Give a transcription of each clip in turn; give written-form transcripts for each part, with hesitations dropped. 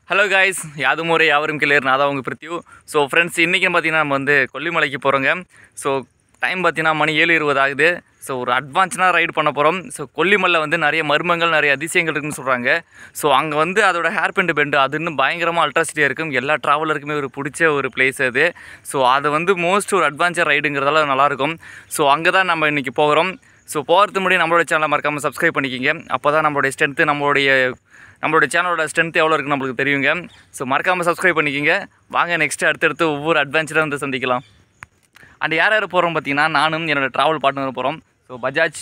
Hello guys யாதும் ஊரே யாவரும் கிளியர் நான் தான் உங்கள் பிரித்யூ. ஸோ ஃப்ரெண்ட்ஸ் இன்றைக்கி பார்த்தீங்கன்னா நம்ம வந்து கொல்லிமலைக்கு போகிறோங்க. ஸோ டைம் பார்த்தீங்கன்னா மணி 7:20 ஆகுது. ஸோ ஒரு அட்வான்ஸ்டாக ரைடு பண்ண போகிறோம். ஸோ கொல்லிமலையில் வந்து நிறைய மர்மங்கள் நிறைய அதிசயங்கள் இருக்குதுன்னு சொல்கிறாங்க. ஸோ அங்கே வந்து அதோட ஹேர் பின் பெண்டு அது இன்னும் பயங்கரமாக அல்ட்ராசிட்டியாக இருக்கும். எல்லா ட்ராவலருக்குமே ஒரு பிடிச்ச ஒரு பிளேஸ் அது. ஸோ அது வந்து மோஸ்ட் ஒரு அட்வான்ச்சர் ரைடுங்கிறதால நல்லாயிருக்கும். ஸோ அங்கே தான் நம்ம இன்றைக்கி போகிறோம். ஸோ போகிறதுக்கு முன்னாடி நம்மளோட சேனலை மறக்காமல் சப்ஸ்கிரைப் பண்ணிக்கிங்க. அப்போ தான் நம்மளுடைய ஸ்ட்ரென்த்து நம்மளோட சேனலோட ஸ்ட்ரென்த் எவ்வளோ இருக்குன்னு நம்மளுக்கு தெரியுங்க. ஸோ மறக்காமல் சப்ஸ்கிரைப் பண்ணிக்கிங்க. வாங்க நெக்ஸ்ட்டு அடுத்தடுத்து ஒவ்வொரு அட்வென்ச்சராக வந்து சந்திக்கலாம். அண்ட் யார் யார் போகிறோம் பார்த்தீங்கன்னா நானும் என்னோடய ட்ராவல் பார்ட்னர் போகிறோம். ஸோ பஜாஜ்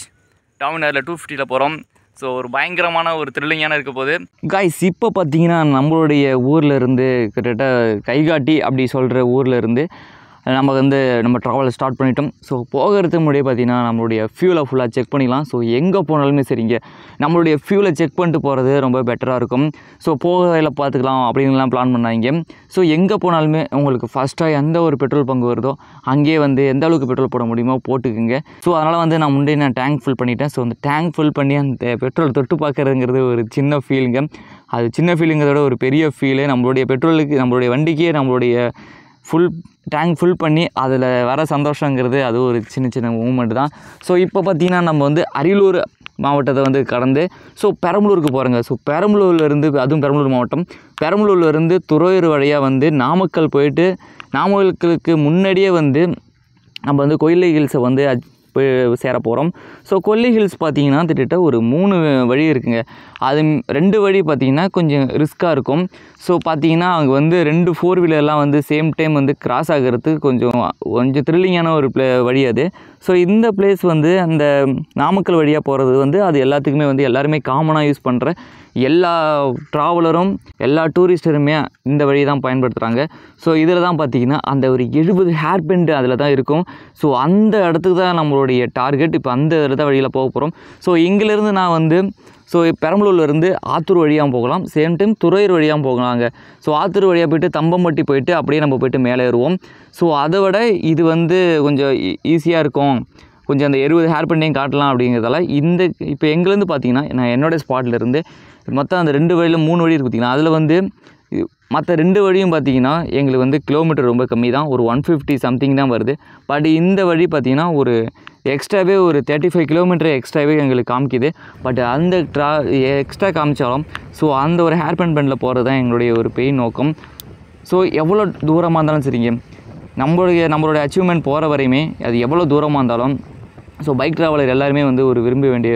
டவுனரில் 250 போகிறோம். ஸோ ஒரு பயங்கரமான ஒரு த்ரில்லிங்கான இருக்க போது காய்ஸ். இப்போ பார்த்தீங்கன்னா நம்மளுடைய ஊரில் இருந்து கிட்டத்தட்ட கைகாட்டி அப்படி சொல்கிற ஊரில் இருந்து நம்ம ட்ராவலை ஸ்டார்ட் பண்ணிட்டோம். ஸோ போகிறதுக்கு முன்னாடியே பார்த்தீங்கன்னா நம்மளுடைய ஃபியூலை ஃபுல்லாக செக் பண்ணிக்கலாம். ஸோ எங்கே போனாலுமே சரிங்க, நம்மளுடைய ஃபியூலை செக் பண்ணிட்டு போகிறது ரொம்ப பெட்டராக இருக்கும். ஸோ போகையில் பார்த்துக்கலாம் அப்படின்லாம் பிளான் பண்ணாங்க. ஸோ எங்கே போனாலுமே உங்களுக்கு ஃபஸ்ட்டாக எந்த ஒரு பெட்ரோல் பங்கு வருதோ அங்கேயே வந்து எந்த அளவுக்கு பெட்ரோல் போட முடியுமோ போட்டுக்குங்க. ஸோ அதனால் வந்து நான் டேங்க் ஃபில் பண்ணிட்டேன். ஸோ அந்த டேங்க் ஃபில் பண்ணி அந்த பெட்ரோல் தொட்டு பார்க்குறதுங்கிறது ஒரு சின்ன ஃபீலுங்க. அது சின்ன ஃபீலுங்கிறதோட ஒரு பெரிய ஃபீலு. நம்மளுடைய பெட்ரோலுக்கு நம்மளுடைய வண்டிக்கே நம்மளுடைய டேங்க் ஃபுல் பண்ணி அதில் வர சந்தோஷங்கிறது அது ஒரு சின்ன மூமெண்ட் தான். ஸோ இப்போ பார்த்திங்கன்னா நம்ம வந்து அரியலூர் மாவட்டத்தை வந்து கடந்து பெரம்பலூருக்கு போகிறோங்க. ஸோ பெரம்பலூர்லேருந்து அதுவும் பெரம்பலூர் மாவட்டம், பெரம்பலூர்லேருந்து துறையூர் வழியாக வந்து நாமக்கல் போயிட்டு நாமக்கலுக்கு முன்னாடியே வந்து நம்ம வந்து கொல்லி ஹில்ஸை வந்து போய் சேர போகிறோம். ஸோ கொல்லி ஹில்ஸ் பார்த்திங்கன்னா கிட்டத்தட்ட ஒரு 3 வழி இருக்குங்க. அது 2 வழி பார்த்திங்கன்னா கொஞ்சம் ரிஸ்க்காக இருக்கும். ஸோ பார்த்திங்கன்னா அங்கே வந்து 2 4 வீலர்லாம் வந்து சேம் டைம் வந்து கிராஸ் ஆகிறதுக்கு கொஞ்சம் த்ரில்லிங்கான ஒரு வழி அது. ஸோ இந்த பிளேஸ் வந்து அந்த நாமக்கல் வழியாக போகிறது வந்து அது எல்லாத்துக்குமே வந்து எல்லாருமே காமனாக யூஸ் பண்ணுற எல்லா ட்ராவலரும் எல்லா டூரிஸ்டருமே இந்த வழி தான் பயன்படுத்துகிறாங்க. ஸோ இதில் தான் பார்த்திங்கன்னா அந்த ஒரு 70 ஹேர் பெண்டு அதில் தான் இருக்கும். ஸோ அந்த இடத்துக்கு தான் நம்மளுடைய டார்கெட். இப்போ அந்த இடத்த வழியில் போக போகிறோம். ஸோ இங்கேருந்து நான் வந்து பெரம்பலூர்லேருந்து ஆத்தூர் வழியாக போகலாம், சேம் டைம் துறையூர் வழியாக போகலாங்க. ஸோ ஆத்தூர் வழியாக போய்ட்டு தம்பம்பட்டி போயிட்டு அப்படியே நம்ம போய்ட்டு மேலே ஏறுவோம். ஸோ அதை விட இது வந்து கொஞ்சம் ஈஸியாக இருக்கும். கொஞ்சம் அந்த 70 ஹேர் பெண்டையும் காட்டலாம் அப்படிங்கிறதால இப்போ எங்கேருந்து பார்த்திங்கன்னா நான் என்னோடய ஸ்பாட்லேருந்து மொத்தம் அந்த 2 வழியில் 3 வழி இருக்குது பார்த்திங்கன்னா, அதில் வந்து மற்ற 2 வழியும் பார்த்திங்கன்னா எங்களுக்கு வந்து கிலோமீட்டர் ரொம்ப கம்மி தான், ஒரு 150 சம்திங் தான் வருது. பட் இந்த வழி பார்த்திங்கன்னா ஒரு எக்ஸ்ட்ராவே ஒரு 35 கிலோமீட்டர் எக்ஸ்ட்ராவே எங்களுக்கு காமிக்குது. பட் அந்த எக்ஸ்ட்ரா காமிச்சாலும் அந்த ஒரு ஹேர் பெண்டில் போகிறது தான் எங்களுடைய ஒரு பெயின் நோக்கம். ஸோ எவ்வளோ தூரமாக இருந்தாலும் சரிங்க, நம்மளுடைய அச்சீவ்மெண்ட் போகிற வரையுமே அது எவ்வளோ தூரமாக இருந்தாலும் பைக் ட்ராவலர் எல்லாருமே வந்து ஒரு விரும்ப வேண்டிய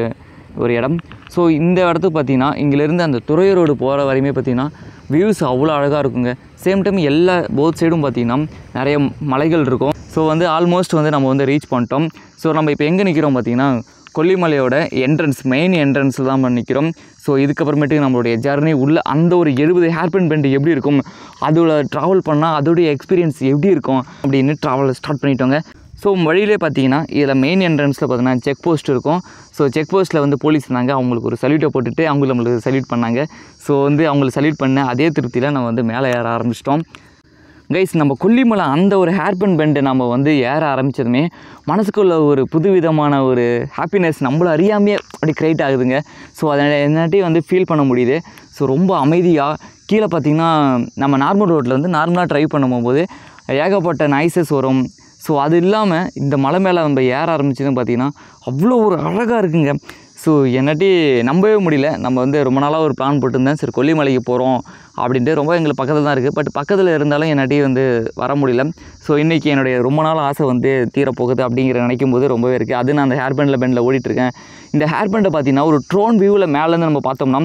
ஒரு இடம். ஸோ இந்த இடத்துக்கு பார்த்திங்கன்னா இங்கேருந்து அந்த துறையூரோடு போகிற வரையுமே பார்த்திங்கன்னா வியூஸ் அவ்வளோ அழகாக இருக்குங்க. சேம் டைம் போத் சைடும் பார்த்திங்கன்னா நிறைய மலைகள் இருக்கும். ஸோ வந்து ஆல்மோஸ்ட் வந்து நம்ம வந்து ரீச் பண்ணிட்டோம். ஸோ நம்ம இப்போ எங்கே நிற்கிறோம் பார்த்திங்கன்னா கொல்லிமலையோட மெயின் என்ட்ரன்ஸில் தான் நிற்கிறோம். ஸோ இதுக்கப்புறமேட்டு நம்மளுடைய ஜர்னி உள்ள அந்த ஒரு 70 ஹேர் பெண்டு எப்படி இருக்கும், அதோட ட்ராவல் பண்ணால் அதோடைய எக்ஸ்பீரியன்ஸ் எப்படி இருக்கும் அப்படின்னு ட்ராவலை ஸ்டார்ட் பண்ணிட்டோங்க. ஸோ வழியிலே பார்த்தீங்கன்னா இதில் மெயின் என்ட்ரன்ஸில் பார்த்தீங்கன்னா செக் போஸ்ட் இருக்கும். ஸோ செக் போஸ்ட்டில் வந்து போலீஸ் இருந்தாங்க, அவங்களுக்கு ஒரு சல்யூட்டை போட்டுட்டு நம்மளுக்கு சல்யூட் பண்ணாங்க. ஸோ வந்து அவங்களுக்கு சல்யூட் பண்ண அதே திருப்தியில் நம்ம வந்து மேலே ஏற ஆரம்பிச்சிட்டோம். கைஸ், நம்ம கொல்லிமலை அந்த ஒரு ஹேர் பெண்டு நம்ம வந்து ஏற ஆரம்பித்ததுமே மனசுக்குள்ள ஒரு புதுவிதமான ஒரு ஹாப்பினஸ் நம்மளை அறியாமையே அப்படி க்ரியேட் ஆகுதுங்க. ஸோ அதை என்னாட்டி வந்து ஃபீல் பண்ண முடியுது. ஸோ ரொம்ப அமைதியாக கீழே பார்த்திங்கன்னா நம்ம நார்மல் ரோட்டில் வந்து நார்மலாக ட்ரைவ் பண்ணும்போது ஏகப்பட்ட நாய்ஸஸ் வரும். ஸோ அது இல்லாமல் இந்த மலை மேலே நம்ம ஏற ஆரம்பிச்சதுன்னு பார்த்திங்கன்னா அவ்வளோ ஒரு அழகாக இருக்குங்க. ஸோ என்னாட்டி நம்பவே முடியல. நம்ம வந்து ரொம்ப நாளாக ஒரு பிளான் போட்டுருந்தேன், சரி கொல்லிமலைக்கு போகிறோம் அப்படின்ட்டு. ரொம்ப எங்களுக்கு பக்கத்தில் தான் இருக்குது, பட் பக்கத்தில் இருந்தாலும் என்னாட்டி வந்து வர முடியல. ஸோ இன்றைக்கி என்னுடைய ரொம்ப நாள் ஆசை வந்து தீரப்போகுது அப்படிங்கிற நினைக்கும் போது ரொம்பவே இருக்குது. அது நான் அந்த ஹேர் பெண்டில் ஓடிட்டுருக்கேன். இந்த ஹேர் பெண்டை பார்த்திங்கன்னா ஒரு ட்ரோன் வியூவில் மேலேருந்து நம்ம பார்த்தோம்னா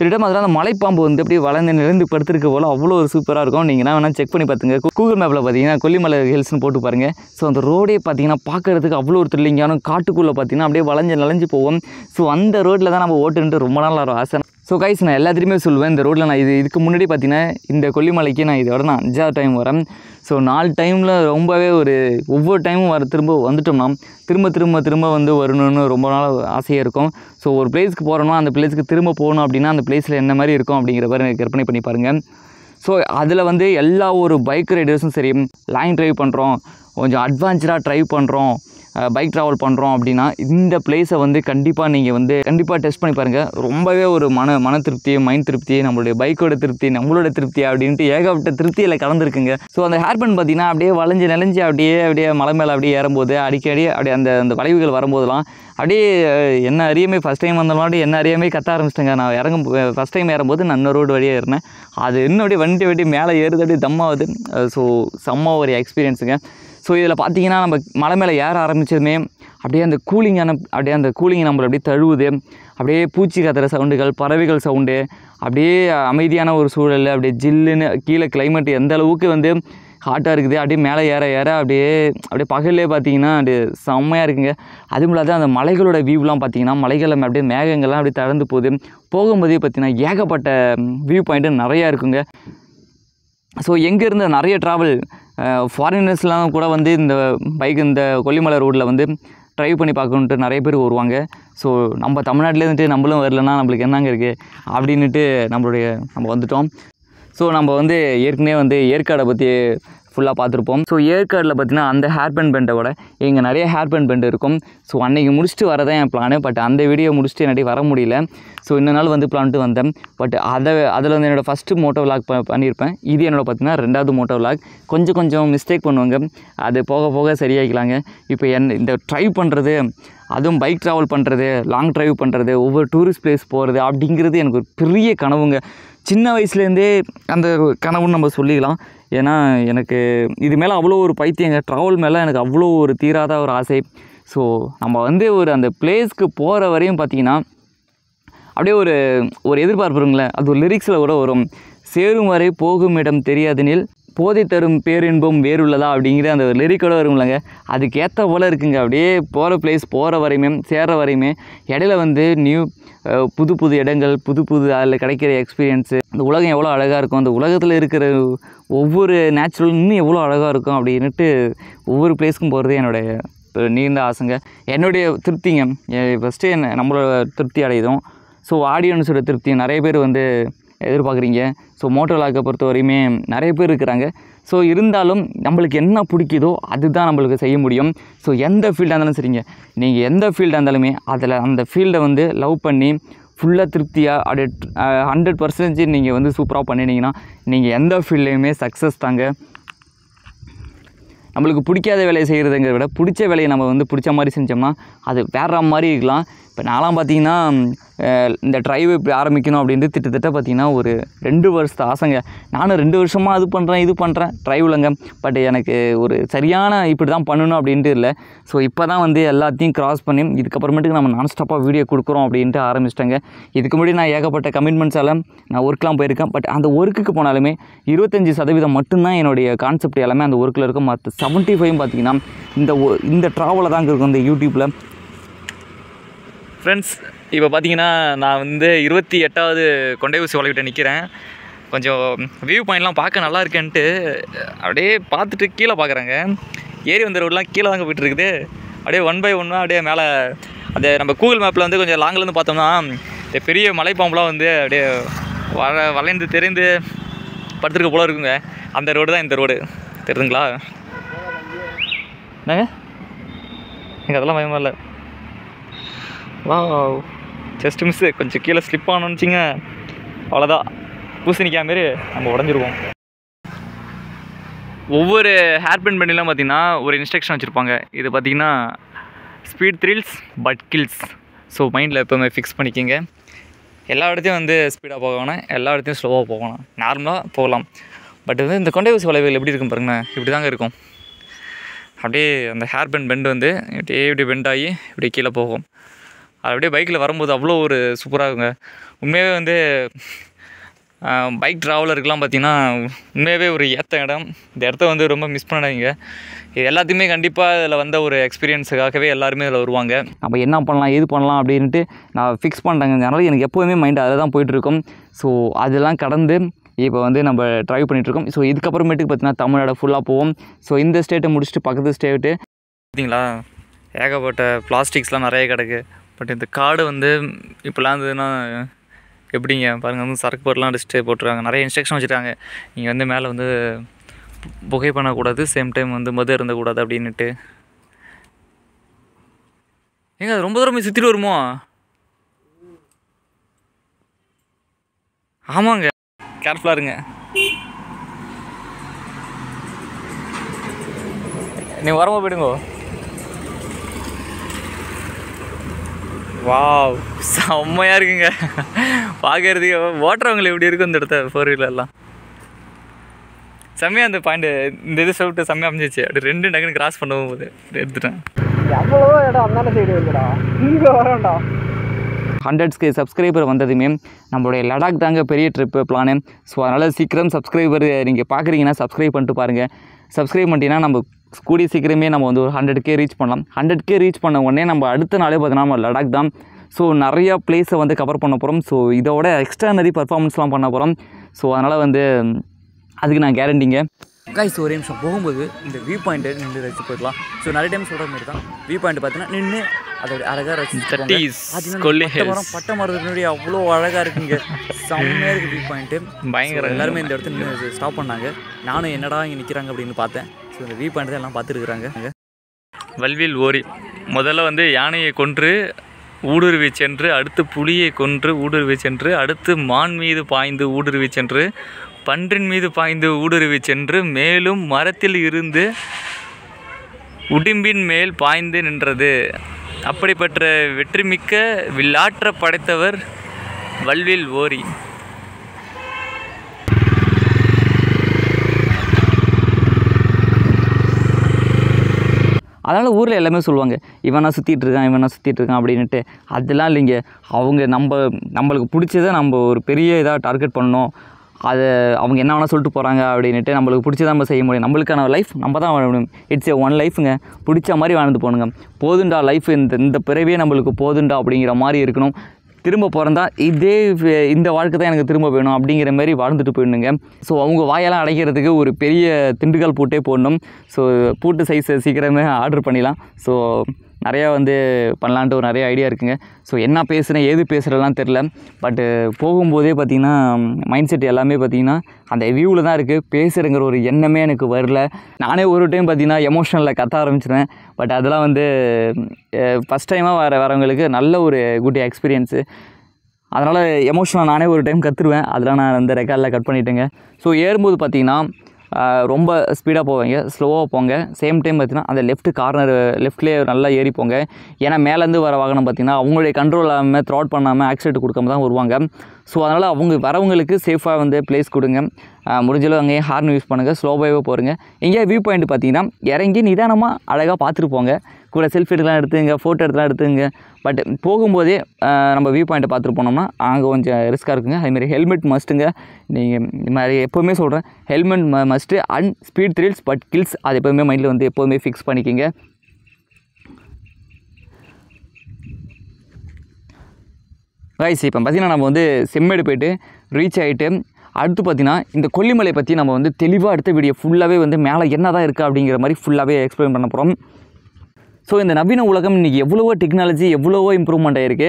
திருடம் அதில் அந்த மலைப்பாம்பு வந்து அப்படியே வளர்ந்து நிறந்து படுத்துருக்க போல் அவ்வளோ ஒரு சூப்பராக இருக்கும். நீங்கள் வேணால் செக் பண்ணி பார்த்துங்க. கூகுள் மேப்பில் பார்த்தீங்கன்னா கொல்லிமலை ஹில்ஸ்னு போட்டு பாருங்கள். ஸோ அந்த ரோடே பார்த்தீங்கன்னா பார்க்குறதுக்கு அவ்வளோ ஒரு த்ரில்லிங்கான காட்டுக்குள்ளே பார்த்தீங்கன்னா அப்படியே வளைஞ்சு போவோம். ஸோ அந்த ரோட்டில் தான் நம்ம ஓட்டுன்ட்டு ரொம்ப நாள் ஆசை. ஸோ கைஸ், நான் எல்லாத்துலேயுமே சொல்லுவேன், இந்த ரோட்டில் நான் இதுக்கு முன்னாடி பார்த்தீங்கன்னா இந்த கொல்லிமலைக்கு நான் இதோட 5ஆவது டைம் வரேன். ஸோ 4 டைமில் ரொம்பவே ஒவ்வொரு டைமும் திரும்ப வந்துட்டோம்னா திரும்ப வந்து வரணும்னு ரொம்ப நாள் ஆசையாக இருக்கும். ஸோ ஒரு பிளேஸ்க்கு போகிறோன்னா அந்த பிளேஸ்க்கு திரும்ப போகணும் அப்படின்னா அந்த பிளேஸில் என்ன மாதிரி இருக்கும் அப்படிங்கிற மாதிரி கற்பனை பண்ணி பாருங்கள். ஸோ அதில் வந்து எல்லா ஒரு பைக் ரைடர்ஸும் சரி, லாங் ட்ரைவ் பண்ணுறோம், கொஞ்சம் அட்வான்ச்சராக ட்ரைவ் பண்ணுறோம், பைக் ட்ராவல் பண்ணுறோம் அப்படின்னா இந்த பிளேஸை வந்து கண்டிப்பாக டெஸ்ட் பண்ணி பாருங்கள். ரொம்பவே ஒரு மன திருப்தி, மைண்ட் திருப்தி, நம்மளுடைய பைக்கோட திருப்தி, நம்மளோட திருப்தி அப்படின்ட்டு ஏகப்பட்ட திருப்தியில் கலந்துருக்குங்க. ஸோ அந்த ஹேர் பேண்ட் பார்த்தீங்கன்னா அப்படியே வளைஞ்சு நெளிஞ்சு அப்படியே மலை மேலே அப்படியே ஏறும்போது அடிக்கடி அப்படியே அந்த வளைவுகள் வரும்போதெல்லாம் அப்படியே என்ன அறியாமே ஃபஸ்ட் டைம் வந்த மாதிரி என்ன அறியாமே கத்த ஆரம்பிச்சிட்டேங்க. நான் ஃபஸ்ட் டைம் ஏறும்போது நான் இன்னொரு ரோடு வழியாக ஏறினேன். அது இன்னும் அப்படியே வண்டி மேலே ஏறுது, அப்படியே தம்மாகுது. ஸோ செம்ம ஒரு எக்ஸ்பீரியன்ஸுங்க. ஸோ இதில் பார்த்தீங்கன்னா நம்ம மலை மேலே ஏற ஆரம்பித்ததுமே அப்படியே அந்த கூலிங் நம்மளை அப்படியே தழுவுது. அப்படியே பூச்சி கத்துற சவுண்டுகள், பறவைகள் சவுண்டு, அப்படியே அமைதியான ஒரு சூழல், அப்படியே ஜில்லுன்னு கீழே கிளைமேட் எந்த அளவுக்கு வந்து ஹாட்டாக இருக்குது. அப்படியே மேலே ஏற அப்படியே பகல்லே பார்த்தீங்கன்னா அப்படியே செம்மையாக இருக்குங்க. அதுவும் இல்லாத அந்த மலைகளோட வியூலாம் பார்த்தீங்கன்னா மலைகளில் அப்படியே மேகங்கள்லாம் அப்படியே தடந்து போகும்போதே பார்த்தீங்கன்னா ஏகப்பட்ட வியூ பாயிண்ட்டு நிறையா இருக்குங்க. ஸோ எங்கேருந்து நிறைய ட்ராவல் ஃபாரினர்ஸ்லாம் கூட வந்து இந்த கொல்லிமலை ரோட்டில் வந்து ட்ரைவ் பண்ணி பார்க்கணுன்ட்டு நிறைய பேர் வருவாங்க. ஸோ நம்ம தமிழ்நாட்டிலேருந்துட்டு நம்மளும் வரலன்னா நம்மளுக்கு என்னங்க இருக்குது அப்படின்ட்டு நம்ம வந்துட்டோம். ஸோ நம்ம வந்து ஏற்கனவே வந்து ஏற்காடை பற்றி ஃபுல்லாக பார்த்துருப்போம். ஸோ ஏற்காடில் பார்த்தீங்கன்னா அந்த ஹேர் பேண்ட் பெண்டோட இங்கே நிறைய ஹேர் பேண்ட் பெண்ட் இருக்கும். ஸோ அன்றைக்கி முடிச்சுட்டு வரதான் என் பிளானு. பட் அந்த வீடியோ முடிச்சுட்டு என்னாடி வர முடியல. ஸோ இன்னொரு நாள் வந்து பிளான்ட்டு வந்தேன். பட் அதில் வந்து என்னோடய ஃபஸ்ட்டு மோட்டோ விலாக் பண்ணியிருப்பேன். இது என்னோட பார்த்தீங்கன்னா 2வது மோட்டோ விலாக். கொஞ்சம் மிஸ்டேக் பண்ணுவாங்க, அது போக சரியாகிக்கலாங்க. இப்போ இந்த ட்ரைவ் பண்ணுறது, அதுவும் பைக் ட்ராவல் பண்ணுறது, லாங் ட்ரைவ் பண்ணுறது, ஒவ்வொரு டூரிஸ்ட் பிளேஸ் போகிறது அப்படிங்கிறது எனக்கு ஒரு பெரிய கனவுங்க. சின்ன வயசுலேருந்தே அந்த கனவுன்னு நம்ம சொல்லிக்கலாம். ஏன்னா எனக்கு இது மேலே அவ்வளோ ஒரு பைத்தியங்க. ட்ராவல் மேலே எனக்கு அவ்வளோ ஒரு தீராத ஒரு ஆசை. ஸோ நம்ம வந்து அந்த பிளேஸ்க்கு போகிற வரையும் பார்த்திங்கன்னா அப்படியே ஒரு எதிர்பார்ப்புங்களேன். அது ஒரு லிரிக்ஸில் கூட வரும், சேரும் வரை போகும் இடம் தெரியாதெனில் போதை தரும் பேரின்பம் வேறுள்ளதா அப்படிங்கிற அந்த ஒரு லிரிக்கோட வரும்லங்க. அதுக்கு ஏற்ற போல் இருக்குங்க. அப்படியே போகிற பிளேஸ் போகிற வரையுமே சேர்ற வரையுமே இடையில வந்து புது இடங்கள், புது அதில் கிடைக்கிற எக்ஸ்பீரியன்ஸு, அந்த உலகம் எவ்வளோ அழகாக இருக்கும், அந்த உலகத்தில் இருக்கிற ஒவ்வொரு நேச்சுரல் இன்னும் எவ்வளோ அழகாக இருக்கும் அப்படின்ட்டு ஒவ்வொரு பிளேஸ்க்கும் போகிறது என்னுடைய நீண்ட ஆசைங்க. என்னுடைய திருப்திங்க. ஃபஸ்ட்டு நம்மளோட திருப்தி அடையுதும். ஸோ ஆடியன்ஸோட திருப்தி நிறைய பேர் வந்து எதிர்பார்க்குறீங்க. ஸோ மோட்டோ விலாக்கை பொறுத்த வரையுமே நிறைய பேர் இருக்கிறாங்க. ஸோ இருந்தாலும் நம்மளுக்கு என்ன பிடிக்குதோ அதுதான் நம்மளுக்கு செய்ய முடியும். ஸோ எந்த ஃபீல்டாக இருந்தாலும் சரிங்க, நீங்கள் எந்த ஃபீல்டாக இருந்தாலுமே அந்த ஃபீல்டை வந்து லவ் பண்ணி ஃபுல்லாக திருப்தியாக அப்படியே 100% நீங்கள் வந்து சூப்பராக பண்ணினீங்கன்னா நீங்கள் எந்த ஃபீல்ட்லேயுமே சக்ஸஸ் தாங்க. நம்மளுக்கு பிடிக்காத வேலையை செய்கிறதுங்கிறத விட பிடிச்ச வேலையை நம்ம வந்து பிடிச்ச மாதிரி செஞ்சோம்னா அது வேறு மாதிரி இருக்கலாம். இப்போ நான்லாம் பார்த்தீங்கன்னா இந்த ட்ரைவ் இப்படி ஆரம்பிக்கணும் அப்படின்ட்டு கிட்டத்தட்ட பார்த்திங்கன்னா ஒரு 2 வருஷத்து ஆசைங்க. நானும் 2 வருஷமாக இது பண்ணுறேன் ட்ரைவ்லங்க. பட் எனக்கு ஒரு சரியான இப்படி தான் பண்ணணும் அப்படின்ட்டு இல்லை. ஸோ இப்போ தான் வந்து எல்லாத்தையும் கிராஸ் பண்ணி இதுக்கப்புறமேட்டுக்கு நம்ம நான் ஸ்டாப்பாக வீடியோ கொடுக்குறோம் அப்படின்ட்டு ஆரம்பிச்சிட்டேங்க. இதுக்கு முன்னாடி நான் ஏகப்பட்ட கமிட்மெண்ட்ஸால் நான் ஒர்க்லாம் போயிருக்கேன். பட் அந்த ஒர்க்குக்கு போனாலுமே 25% மட்டும்தான் என்னுடைய கான்செப்ட் எல்லாமே அந்த ஒர்க்கில் இருக்கும். மற்ற 75 பார்த்திங்கன்னா இந்த ட்ராவலில் தாங்க இருக்கும் இந்த யூடியூப்பில். ஃப்ரெண்ட்ஸ், இப்போ பார்த்தீங்கன்னா நான் வந்து 28வது கொண்டை ஊசி வளைவிட்ட நிற்கிறேன். கொஞ்சம் வியூ பாயிண்ட்லாம் பார்க்க நல்லா இருக்கேன்ட்டு அப்படியே பார்த்துட்டு கீழே பார்க்குறாங்க. ஏறி வந்த ரோடெலாம் கீழே தாங்க போய்ட்டுருக்குது. அப்படியே 1 by 1 அப்படியே மேலே அந்த நம்ம கூகுள் மேப்பில் வந்து கொஞ்சம் லாங்கிலேருந்து பார்த்தோம்னா இந்த பெரிய மலைப்பாம்புலாம் வந்து அப்படியே வளைந்து தெரிந்து படுத்துருக்க போல இருக்குங்க. அந்த ரோடு தான் இந்த ரோடு, தெரியுதுங்களா? என்னங்க எனக்கு அதெல்லாம் பயமாக இல்லை. வா, ஜஸ்ட் மிஸ்ஸு, கொஞ்சம் கீழே ஸ்லிப் ஆனோன்னு வச்சிங்க, அவ்வளோதான், பூசணிக்காய் மாரி நம்ம உடஞ்சிருவோம். ஒவ்வொரு ஹேர் பின் பண்ணிலாம் பார்த்திங்கன்னா ஒரு இன்ஸ்ட்ரக்ஷன் வச்சுருப்பாங்க. இது பார்த்திங்கன்னா speed thrills but kills. So மைண்டில் எப்போவுமே ஃபிக்ஸ் பண்ணிக்கிங்க. எல்லா இடத்தையும் வந்து ஸ்பீடாக போக வேணாம், எல்லா இடத்தையும் ஸ்லோவாக போகணும், நார்மலாக போகலாம். பட் வந்து இந்த கொண்டை ஊசி வளைவுகள் எப்படி இருக்கும் பாருங்கண்ணா, இப்படி தாங்க இருக்கும். அப்படியே அந்த ஹேர் பெண்ட் வந்து இப்படி பெண்ட் ஆகி இப்படி கீழே போகும். அது அப்படியே பைக்கில் வரும்போது அவ்வளோ ஒரு சூப்பராக இருக்குங்க. உண்மையாகவே வந்து பைக் ட்ராவலருக்கெலாம் பார்த்திங்கன்னா உண்மையாகவே ஒரு ஏற்ற இடம். இந்த இடத்த வந்து ரொம்ப மிஸ் பண்ணாதீங்க. இது எல்லாத்தையுமே கண்டிப்பாக இதில் வந்த ஒரு எக்ஸ்பீரியன்ஸுக்காகவே எல்லாருமே இதில் வருவாங்க. நம்ம என்ன பண்ணலாம் ஏது பண்ணலாம் அப்படின்ட்டு நான் ஃபிக்ஸ் பண்ணிட்டேங்க. அதனால் எனக்கு எப்போவுமே மைண்ட் அதில் தான் போயிட்டுருக்கும். ஸோ அதெல்லாம் கடந்து இப்போ வந்து நம்ம ட்ரைவ் பண்ணிகிட்ருக்கோம். ஸோ இதுக்கப்புறமேட்டுக்கு பார்த்திங்கன்னா தமிழ்நாடு ஃபுல்லாக போவோம். ஸோ இந்த ஸ்டேட்டை முடிச்சுட்டு பக்கத்து ஸ்டேட்டு பார்த்திங்களா ஏகப்பட்ட பிளாஸ்டிக்ஸ்லாம் நிறைய கிடக்கு. பட் இந்த காடு வந்து இப்போலாம் இருந்ததுன்னா எப்படிங்க பாருங்கள், வந்து சரக்கு போர்ட்லாம் அடிச்சுட்டு போட்டுருக்காங்க. நிறைய இன்ஸ்ட்ரக்ஷன் வச்சுருக்காங்க. நீங்கள் வந்து மேலே வந்து புகை பண்ணக்கூடாது, சேம் டைம் வந்து மது இருந்தக்கூடாது அப்படின்ட்டு. ஏங்க அது ரொம்ப தூரம் சுற்றிட்டு வருமோ? ஆமாங்க, கேர்ஃபுல்லாக இருங்க. நீங்கள் வரமா போயிடுங்கோ. வாவ், செம்மையாக இருக்குங்க பார்க்கறதுக்கு. ஓட்டுறவங்களை எப்படி இருக்கும் இந்த இடத்த 4 வீலர்லாம் செம்மையாக. அந்த பாயிண்ட் இந்த இது சொல்லிட்டு செம்மையாக அமைஞ்சிச்சு. அப்படி 2 டக்குன்னு கிராஸ் பண்ண போகும்போது எடுத்துட்டேன். எவ்வளவோ இடம் அந்தாண்ட சைடு இருக்குடா, இங்கே வரேன்டா. 100K சப்ஸ்கிரைபர் வந்ததுமே நம்மளுடைய லடாக் தாங்க பெரிய ட்ரிப்பு பிளானு. ஸோ அதனால் சீக்கிரம் சப்ஸ்கிரைபர் நீங்கள் பார்க்குறீங்கன்னா சப்ஸ்கிரைப் பண்ணிட்டு பாருங்கள். சப்ஸ்கிரைப் பண்ணிட்டீங்கன்னா நம்ம கூடிய சீக்கிரமே நம்ம வந்து ஒரு 100K ரீச் பண்ணலாம். 100K ரீச் பண்ண உடனே நம்ம அடுத்த நாளே பார்த்தீங்கன்னா நம்ம லடாக் தான். ஸோ நிறையா பிளேஸை வந்து கவர் பண்ண போகிறோம். ஸோ இதோட எக்ஸ்ட்ரா நிறைய பர்ஃபார்மன்ஸ்லாம் பண்ண போகிறோம். ஸோ அதனால் வந்து அதுக்கு நான் கேரண்டிங்க. கைஸ் ஒரே நிமிஷம் போகும்போது இந்த வியூ பாயிண்ட்டை நின்று ரசிச்சு போயிடலாம். ஸோ நிறைய டைம் சொல்கிற மாதிரி தான் வியூ பாயிண்ட் பார்த்தீங்கன்னா நின்று அதோட அழகாக ரசிச்சு கொல்லிஹில்ஸ் பட்டை மரத்துக்கு அவ்வளோ அழகாக இருக்குங்க. செம்மையாக இருக்குது வியூ பாயிண்ட்டு. பயங்கரம். எல்லாருமே இந்த இடத்துல நின்று ஸ்டாப் பண்ணாங்க. நானும் என்னடா இங்கே நிற்கிறாங்க அப்படின்னு பார்த்தேன். ஸோ இந்த வியூ பாயிண்ட் தான் எல்லாம் பார்த்துருக்குறாங்க. வல்வில் ஓரி முதல்ல வந்து யானையை கொன்று ஊடுருவி சென்று, அடுத்து புலியை கொன்று ஊடுருவி சென்று, அடுத்து மான் மீது பாய்ந்து ஊடுருவி சென்று, பன்றின் மீது பாய்ந்து ஊடுருவி சென்று, மேலும் மரத்தில் இருந்து உடிம்பின் மேல் பாய்ந்து நின்றது. அப்படிப்பட்ட வெற்றிமிக்க வில்லாற்ற படைத்தவர் வல்வில் ஓரி. அதனால் ஊரில் எல்லாமே சொல்லுவாங்க, இவனா சுற்றிட்டு இருக்கான் அப்படின்ட்டு. அதெல்லாம் இல்லைங்க. நம்மளுக்கு பிடிச்சதை நம்ம ஒரு பெரிய இதாக டார்கெட் பண்ணணும். அதை அவங்க என்ன வேணால் சொல்லிட்டு போகிறாங்க அப்படின்ட்டு நம்மளுக்கு பிடிச்சதை நம்ம செய்ய முடியும். நம்மளுக்கான லைஃப் நம்ம தான் வாழ முடியும். இட்ஸ் ஒன் லைஃபுங்க. பிடிச்ச மாதிரி வாழ்ந்து போகணுங்க. போதுண்டா லைஃப், இந்த பிறவியே நம்மளுக்கு போதுண்டா அப்படிங்கிற மாதிரி இருக்கணும். திரும்ப பிறந்தா இந்த வாழ்க்கை தான் எனக்கு திரும்ப வேணும் அப்படிங்கிற மாதிரி வாழ்ந்துட்டு போயிடணுங்க. ஸோ அவங்க வாயெல்லாம் அடைக்கிறதுக்கு ஒரு பெரிய திண்டுக்கல் பூட்டே போடணும். ஸோ பூட்டு சைஸை சீக்கிரமே ஆர்டர் பண்ணிடலாம். ஸோ நிறையா வந்து பண்ணலான்ட்டு ஒரு நிறைய ஐடியா இருக்குங்க. ஸோ என்ன பேசுகிறேன் ஏது பேசுகிறலாம் தெரில. பட்டு போகும்போதே பார்த்திங்கன்னா மைண்ட் செட் எல்லாமே பார்த்திங்கன்னா அந்த வியூவில் தான் இருக்குது. பேசுகிறங்கிற ஒரு எண்ணமே எனக்கு வரல. நானே ஒரு டைம் பார்த்திங்கன்னா எமோஷனலில் கத்த ஆரம்பிச்சிடுவேன். பட் அதெல்லாம் வந்து ஃபஸ்ட் டைமாக வரவங்களுக்கு நல்ல ஒரு குட் எக்ஸ்பீரியன்ஸு. அதனால் எமோஷனலாக நானே ஒரு டைம் கற்றுருவேன். அதெல்லாம் நான் அந்த ரெக்கார்டில் கட் பண்ணிட்டேங்க. ஸோ ஏறும்போது பார்த்திங்கன்னா ரொம்ப ஸ்பீடாக போவாங்க, ஸ்லோவாக போங்க. சேம் டைம் பார்த்திங்கன்னா அந்த லெஃப்ட்லேயே நல்லா ஏறி போங்க. ஏன்னா மேலேருந்து வர வாகனம் பார்த்திங்கன்னா அவங்களுடைய கண்ட்ரோல் இல்லாமல் த்ராட் பண்ணாமல் ஆக்சிடென்ட் கொடுக்காம தான் வருவாங்க. ஸோ அதனால் அவங்க வரவங்களுக்கு சேஃபாக வந்து பிளேஸ் கொடுங்க. முடிஞ்சளவு அங்கேயே ஹார்ன் யூஸ் பண்ணுங்கள். ஸ்லோவாகவே போகிறங்க. எங்கேயா வியூ பாயிண்ட் பார்த்திங்கன்னா இறங்கி நிதானமாக அழகாக பார்த்துட்டு போங்க. கூட செல்ஃபி எடுக்கலாம் எடுத்துங்க, ஃபோட்டோ எடுத்துலாம் எடுத்துங்க. பட் போகும்போதே நம்ம வியூ பாயிண்ட்டை பார்த்துட்டு போனோம்னா அங்கே கொஞ்சம் ரிஸ்க்காக இருக்குங்க. அதுமாதிரி ஹெல்மெட் மஸ்ட்டுங்க. நீங்கள் இந்த மாதிரி எப்போவுமே சொல்கிறேன், helmet must and speed thrills but kills அது எப்போவுமே மைண்டில் வந்து எப்போவுமே ஃபிக்ஸ் பண்ணிக்கிங்க. ரைஸ் இப்போ பார்த்திங்கன்னா நம்ம வந்து செம்மேடு போய்ட்டு ரீச் ஆகிட்டு அடுத்து பார்த்திங்கன்னா இந்த கொல்லிமலை பற்றி நம்ம வந்து தெளிவாக அடுத்த வீடியோ ஃபுல்லாகவே வந்து மேலே என்ன தான் இருக்குது அப்படிங்கிற மாதிரி ஃபுல்லாகவே எக்ஸ்பிளைன் பண்ண போகிறோம். ஸோ இந்த நவீன உலகம் இன்றைக்கி எவ்வளவோ டெக்னாலஜி எவ்வளவோ இம்ப்ரூவ்மெண்ட் ஆகிருக்கு.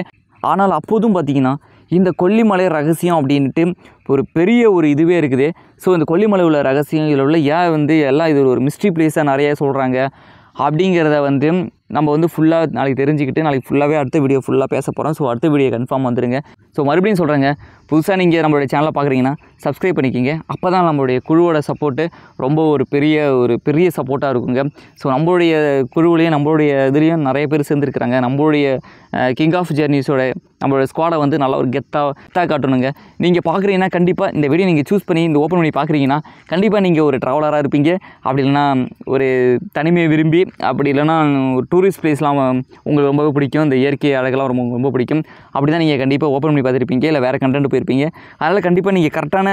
ஆனால் அப்போதும் பார்த்திங்கன்னா இந்த கொல்லிமலை ரகசியம் அப்படின்ட்டு ஒரு பெரிய ஒரு இதுவே இருக்குது. ஸோ இந்த கொல்லிமலை உள்ள ரகசியம் இதில் உள்ள ஏன் வந்து எல்லாம் இது ஒரு மிஸ்ட்ரி பிளேஸாக நிறைய சொல்கிறாங்க அப்படிங்கிறத வந்து நம்ம வந்து ஃபுல்லாக நாளைக்கு தெரிஞ்சுக்கிட்டு நாளைக்கு ஃபுல்லாகவே அடுத்த வீடியோ ஃபுல்லாக பேச போகிறோம். ஸோ அடுத்த வீடியோ கன்ஃபார்ம் வந்துடுங்க. ஸோ மறுபடியும் சொல்கிறேங்க, புதுசாக நீங்கள் நம்மளுடைய சேனலை பார்க்குறீங்கன்னா சப்ஸ்கிரைப் பண்ணிக்கிங்க. அப்போ தான் நம்மளுடைய குழுவோட சப்போர்ட்டு ரொம்ப ஒரு பெரிய சப்போர்ட்டாக இருக்குங்க. ஸோ நம்மளுடைய குழுவிலையும் நம்மளுடைய இதுலேயும் நிறைய பேர் சேர்ந்துருக்குறாங்க. நம்மளுடைய கிங் ஆஃப் ஜெர்னிஸோட நம்மளோட ஸ்குவாடை வந்து நல்லா ஒரு கெத்தாக காட்டணுங்க. நீங்கள் பார்க்குறீங்கன்னா கண்டிப்பாக இந்த வீடியோ நீங்கள் சூஸ் பண்ணி இந்த ஓப்பன் பண்ணி பார்க்குறீங்கன்னா கண்டிப்பாக நீங்கள் ஒரு ட்ராவலராக இருப்பீங்க. அப்படி இல்லைன்னா ஒரு தனிமையை விரும்பி, அப்படி இல்லைன்னா ஒரு டூரிஸ்ட் பிளேஸ்லாம் உங்களுக்கு ரொம்பவே பிடிக்கும். இந்த இயற்கை அழகெல்லாம் ரொம்ப பிடிக்கும். அப்படி தான் நீங்கள் கண்டிப்பாக ஓப்பன் பண்ணி பார்த்துருப்பீங்க, இல்லை வேறு கண்டென்ட் போயிருப்பீங்க. அதனால் கண்டிப்பாக நீங்கள் கரெக்டான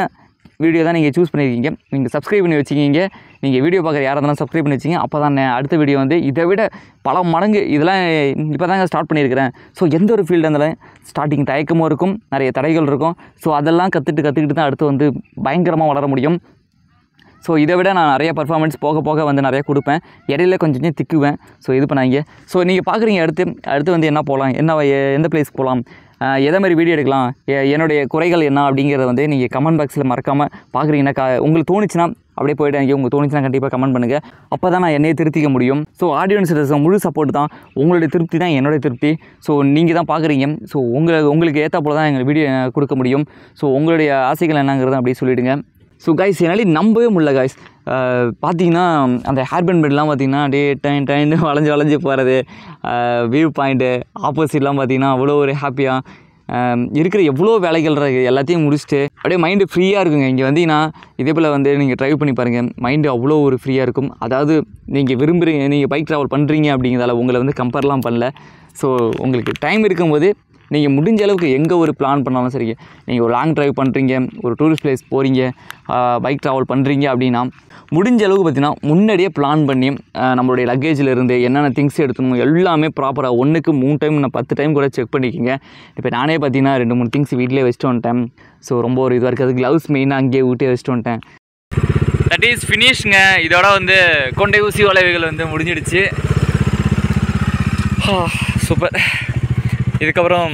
வீடியோ தான் நீங்கள் சூஸ் பண்ணியிருக்கீங்க. நீங்கள் சப்ஸ்கிரைப் பண்ணி வச்சுக்கிங்க. நீங்கள் வீடியோ பார்க்குற யாராக இருந்தாலும் சப்ஸ்கிரைப் பண்ணி வச்சிங்க. அப்போ தான் அடுத்த வீடியோ வந்து இதை விட பல மடங்கு இதெல்லாம் இப்போ தாங்க ஸ்டார்ட் பண்ணியிருக்கிறேன். ஸோ எந்த ஒரு ஃபீல்டு இருந்தாலும் ஸ்டார்டிங் தயக்கமும் இருக்கும், நிறைய தடைகள் இருக்கும். ஸோ அதெல்லாம் கற்றுக்கிட்டு தான் அடுத்து வந்து பயங்கரமாக வளர முடியும். ஸோ இதை விட நான் நிறைய பர்ஃபார்மன்ஸ் போக வந்து நிறையா கொடுப்பேன். இடையில கொஞ்சம் திக்குவேன். ஸோ இது பண்ணாங்க. ஸோ நீங்கள் பார்க்குறீங்க அடுத்து வந்து என்ன போகலாம், எந்த பிளேஸ் போகலாம் எதை மாதிரி வீடியோ எடுக்கலாம், என்னுடைய குறைகள் என்ன அப்படிங்கிறத வந்து நீங்கள் கமெண்ட் பாக்ஸில் மறக்காமல் பார்க்குறீங்கன்னா உங்களுக்கு தோணுச்சுன்னா அப்படியே போய்ட்டு அங்கே உங்களுக்கு தோணுச்சுன்னா கண்டிப்பாக கமெண்ட் பண்ணுங்கள். அப்போ தான் நான் என்னையே திருத்திக்க முடியும். ஸோ ஆடியன்ஸ் முழு சப்போர்ட் தான், உங்களுடைய திருப்தி தான் என்னுடைய திருப்தி. ஸோ நீங்கள் தான் பார்க்குறீங்க. ஸோ உங்களுக்கு ஏற்ற போல தான் எங்கள் வீடியோ கொடுக்க முடியும். ஸோ உங்களுடைய ஆசைகள் என்னங்கிறத அப்படியே சொல்லிவிடுங்க. ஸோ கைஸ் என்னால் நம்பவே முடியல கைஸ். பார்த்தீங்கன்னா அந்த ஹேர்பேண்ட் பெட்லாம் பார்த்தீங்கன்னா அப்படியே டைன்னு வளைஞ்சு போகிறது, வியூ பாயிண்ட்டு ஆப்போசிட்லாம் பார்த்தீங்கன்னா அவ்வளோ ஒரு ஹாப்பியாக இருக்கிற எவ்வளோ வேலைகள் இருக்குது எல்லாத்தையும் முடிச்சுட்டு அப்படியே மைண்டு ஃப்ரீயாக இருக்குங்க. இங்கே வந்தீங்கன்னா இதே போல் வந்து நீங்கள் ட்ரைவ் பண்ணி பாருங்கள், மைண்டு அவ்வளோ ஒரு ஃப்ரீயாக இருக்கும். அதாவது நீங்கள் விரும்புகிறீங்க, நீங்கள் பைக் ட்ராவல் பண்ணுறீங்க அப்படிங்கிறதால உங்களை வந்து கம்பேர்லாம் பண்ணல. ஸோ உங்களுக்கு டைம் இருக்கும்போது நீங்கள் முடிஞ்ச அளவுக்கு எங்கே ஒரு பிளான் பண்ணாலும் சரிங்க, நீங்கள் ஒரு லாங் ட்ரைவ் பண்ணுறீங்க, ஒரு டூரிஸ்ட் பிளேஸ் போகிறீங்க, பைக் ட்ராவல் பண்ணுறீங்க அப்படின்னா முடிஞ்ச அளவுக்கு பார்த்தீங்கன்னா முன்னாடியே பிளான் பண்ணி நம்மளுடைய லக்கேஜில் இருந்து என்னென்ன திங்ஸ் எடுத்துணும் எல்லாமே ப்ராப்பராக 1க்கு 3 டைம் நான் 10 டைம் கூட செக் பண்ணிக்கோங்க. இப்போ நானே பார்த்தீங்கன்னா 2-3 திங்ஸ் வீட்டிலே வச்சுட்டு வந்துட்டேன். ஸோ ரொம்ப ஒரு இதுவாக இருக்குது. க்ளவுஸ் மெயினாக அங்கேயே வீட்டே வச்சுட்டு வந்துட்டேன். தட் இஸ் ஃபினிஷ்ங்க. இதோட வந்து கொண்டை ஊசி வளைவுகள் வந்து முடிஞ்சிடுச்சு. சூப்பர். இதுக்கப்புறம்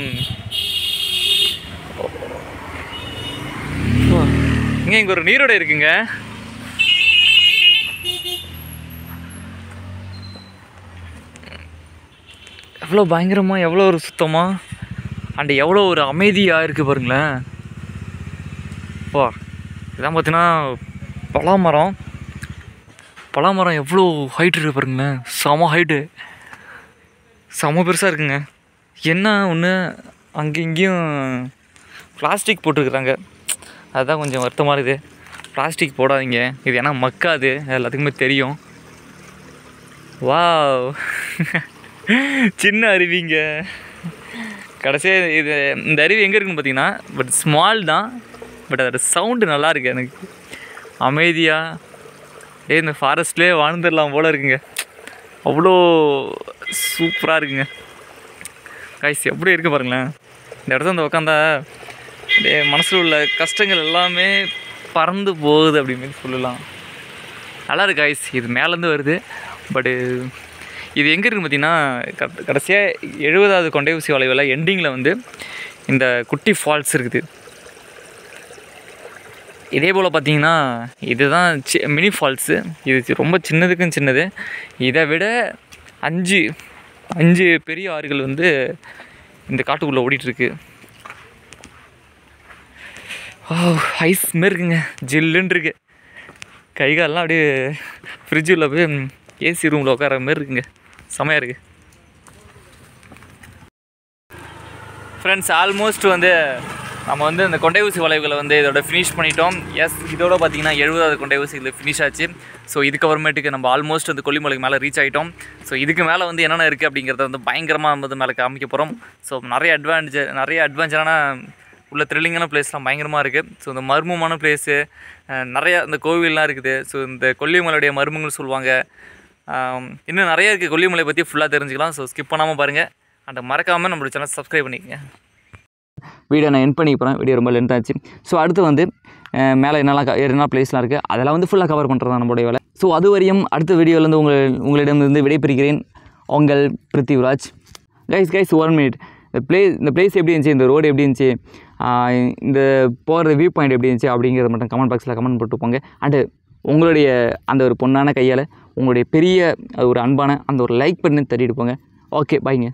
இங்கே ஒரு நீரோடை இருக்குங்க. எவ்வளோ பயங்கரமாக, எவ்வளோ ஒரு சுத்தமாக அண்ட் எவ்வளோ ஒரு அமைதியாக இருக்குது பாருங்களேன். வா, இதான் பார்த்தீங்கன்னா பலாமரம் எவ்வளோ ஹைட் இருக்குது பாருங்களேன். செம ஹைட்டு, செம பெருசாக இருக்குங்க. என்ன ஒன்று அங்கே இங்கேயும் பிளாஸ்டிக் போட்டுருக்குறாங்க, அதுதான் கொஞ்சம் வருத்தமாக இருக்குது. பிளாஸ்டிக் போடாதீங்க, இது ஏன்னா மக்காது, எல்லாத்துக்குமே தெரியும். வாவ், சின்ன அருவிங்க. கடைசியாக இந்த அருவி எங்கே இருக்குன்னு பார்த்தீங்கன்னா பட் ஸ்மால் தான், பட் அதோட சவுண்டு நல்லா இருக்குது. எனக்கு அமைதியாக இந்த ஃபாரஸ்ட்லேயே வாழ்ந்துடலாம் போல் இருக்குங்க. அவ்வளோ சூப்பராக இருக்குங்க கைஸ். எப்படி இருக்குது பாருங்களேன். இந்த இடத்துல வந்து உட்காந்தா அப்படியே மனசில் உள்ள கஷ்டங்கள் எல்லாமே பறந்து போகுது அப்படின்னு சொல்லலாம். நல்லா இருக்கு கைஸ். இது மேலேருந்து வருது, பட்டு இது எங்கே இருக்குன்னு பார்த்தீங்கன்னா கடைசியாக 70வது கொண்டை ஊசி வளைவில் எண்டிங்கில் வந்து இந்த குட்டி ஃபால்ஸ் இருக்குது. இதே போல் பார்த்தீங்கன்னா இதுதான் மினி ஃபால்ஸு. இது ரொம்ப சின்னதுக்கும் சின்னது. இதை விட 5 பெரிய ஆறுகள் வந்து இந்த காட்டுக்குள்ளே ஓடிட்டுருக்கு. ஐஸ் மாரி இருக்குங்க, ஜில்லுன்னு இருக்குது. கைகாலெலாம் அப்படியே ஃப்ரிட்ஜில் போய் ஏசி ரூமில் உட்கார மாரி இருக்குங்க, செமையாக இருக்குது. ஃப்ரெண்ட்ஸ், ஆல்மோஸ்ட் வந்து நம்ம வந்து இந்த கொண்டை ஊசி வளைவுகளை வந்து இதோட ஃபினிஷ் பண்ணிட்டோம். எஸ், இதோட பார்த்தீங்கன்னா 70வது கொண்டை ஊசி இதில் ஃபினிஷ் ஆச்சு. ஸோ இதுக்கப்புறமேட்டுக்கு நம்ம ஆல்மோஸ்ட் வந்து கொல்லிமலைக்கு மேலே ரீச் ஆகிட்டோம். ஸோ இதுக்கு மேலே வந்து என்னென்ன இருக்குது அப்படிங்கிறத வந்து பயங்கரமாக வந்து மேலே காமிக்க போகிறோம். ஸோ நிறைய அட்வான்ச்சரான உள்ள த்ரில்லிங்கான பிளேஸ்லாம் பயங்கரமாக இருக்குது. ஸோ இந்த மர்மமான பிளேஸு நிறையா இந்த கோவில்லாம் இருக்குது. ஸோ இந்த கொல்லிமலையுடைய மர்மங்கள் சொல்லுவாங்க. இன்னும் நிறையா இருக்குது. கொல்லிமலை பற்றி ஃபுல்லாக தெரிஞ்சுக்கலாம். ஸோ ஸ்கிப் பண்ணாமல் பாருங்கள். அண்ட் மறக்காமல் நம்மளோட சேனல் சப்ஸ்கிரைப் பண்ணிக்கங்க. வீடியோ நான் எண்ட் பண்ணி போகிறேன். வீடியோ ரொம்ப லென்த் ஆச்சு. ஸோ அடுத்து வந்து மேலே என்ன பிளேஸ்லாம் இருக்குது அதெல்லாம் வந்து ஃபுல்லாக கவர் பண்ணுறது தான் நம்மளுடைய வேலை. ஸோ அது வரையும் அடுத்த வீடியோவிலேருந்து உங்களிடமிருந்து விடைபெறுகிறேன். உங்கள் பிருத்திவிராஜ். Guys 1 minute. இந்த பிளேஸ் எப்படி இருந்துச்சு, இந்த ரோடு எப்படி இருந்துச்சு, இந்த போகிற வியூ பாயிண்ட் எப்படி இருந்துச்சு அப்படிங்கிறத மட்டும் கமெண்ட் பாக்ஸில் கமெண்ட் போட்டு போங்க. அண்டு உங்களுடைய அந்த ஒரு பொண்ணான கையால் உங்களுடைய பெரிய ஒரு அன்பான அந்த ஒரு லைக் பண்ணி தட்டிட்டு போங்க. ஓகே, பாய்ங்க.